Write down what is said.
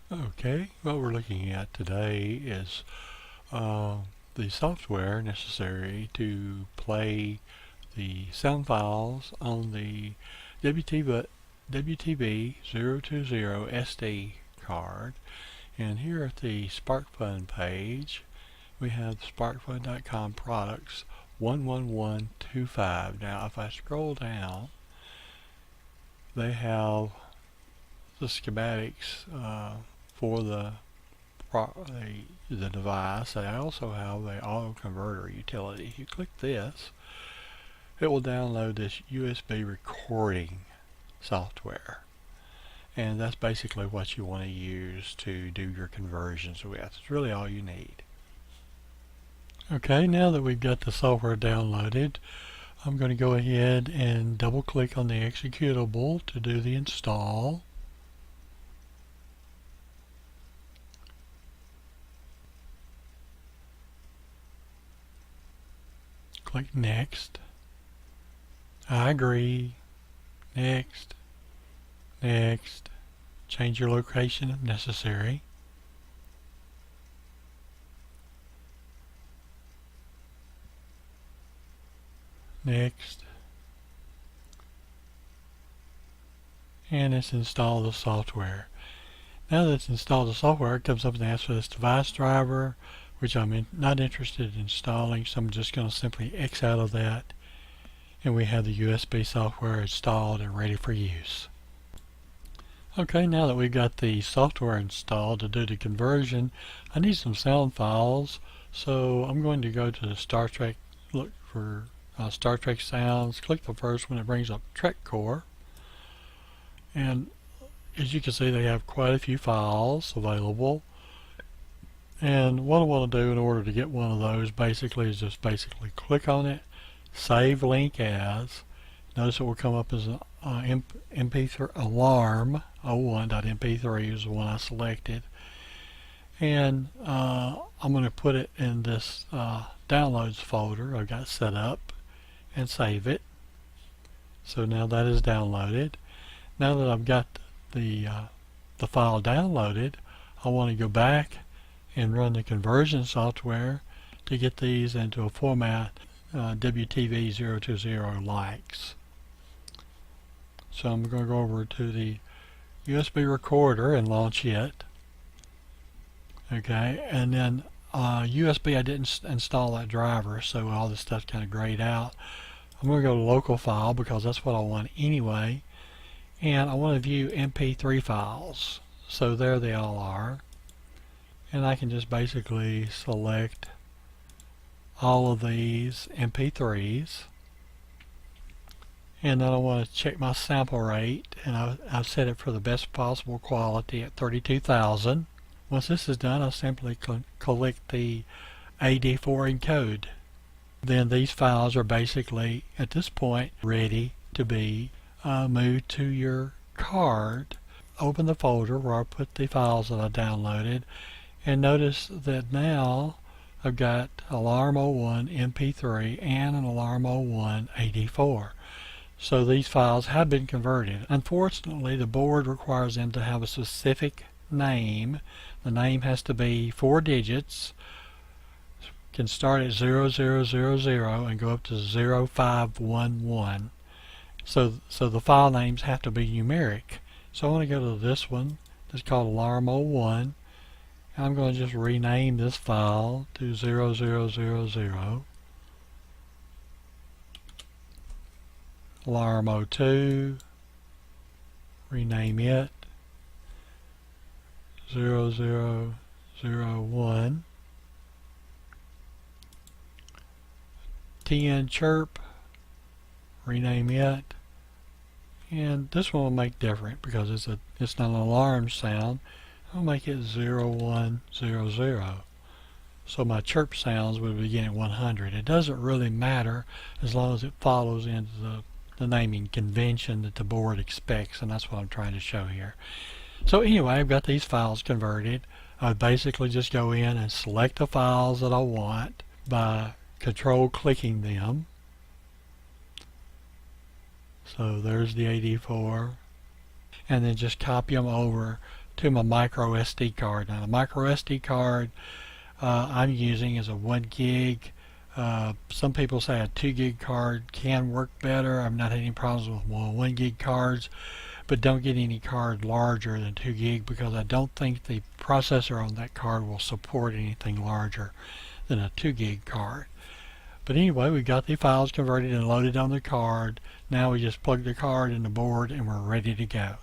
Okay, what we're looking at today is the software necessary to play the sound files on the WTB020 SD card. And here at the SparkFun page, we have SparkFun.com products 11125. Now, if I scroll down, they have the schematics for the device. They also have the auto converter utility. If you click this, it will download this USB recording software, and that's basically what you want to use to do your conversions with. It's really all you need. Okay, now that we've got the software downloaded, I'm going to go ahead and double click on the executable to do the install. Click next. I agree. Next. Next. Change your location if necessary. Next. And it's installed the software. Now that it's installed the software, it comes up and asks for this device driver, which I'm not interested in installing, so I'm just going to simply X out of that. And we have the USB software installed and ready for use. Okay, now that we've got the software installed to do the conversion, I need some sound files, so I'm going to go to Star Trek, look for Star Trek sounds, click the first one, it brings up TrekCore, and as you can see they have quite a few files available, and what I want to do in order to get one of those basically is just click on it, save link as. Notice it will come up as an MP3 alarm 01.mp3 is the one I selected, and I'm going to put it in this downloads folder I've got set up and save it. So now that is downloaded. Now that I've got the file downloaded, I want to go back and run the conversion software to get these into a format WTB020 likes. So I'm going to go over to the USB recorder and launch it. Okay, and then USB, I didn't install that driver, so all this stuff's kind of grayed out. I'm going to go to local file because that's what I want anyway, and I want to view MP3 files. So there they all are, and I can just basically select all of these MP3s, and then I want to check my sample rate, and I've set it for the best possible quality at 32,000. Once this is done, I'll simply collect the AD4 encode. Then these files are basically, at this point, ready to be moved to your card. Open the folder where I put the files that I downloaded, and notice that now I've got Alarm 01 MP3 and an Alarm 01 AD4. So these files have been converted. Unfortunately, the board requires them to have a specific name. The name has to be 4 digits. Can start at 0000 and go up to 0511. So the file names have to be numeric. So I want to go to this one that's called Alarm 01, and I'm going to just rename this file to 0000. Alarm 02, rename it 0001. TN Chirp, rename it, and this one will make different because it's not an alarm sound. I'll make it 0100. So my chirp sounds would begin at 100. It doesn't really matter as long as it follows into the naming convention that the board expects, and that's what I'm trying to show here. So anyway, I've got these files converted. I basically just go in and select the files that I want by control clicking them. So there's the AD4, and then just copy them over to my micro SD card. Now the micro SD card I'm using is a 1 gig. Some people say a 2 gig card can work better. I've not had any problems with 1 gig cards, but don't get any card larger than 2 gig because I don't think the processor on that card will support anything larger than a 2 gig card. But anyway, we got the files converted and loaded on the card. Now we just plug the card in the board and we're ready to go.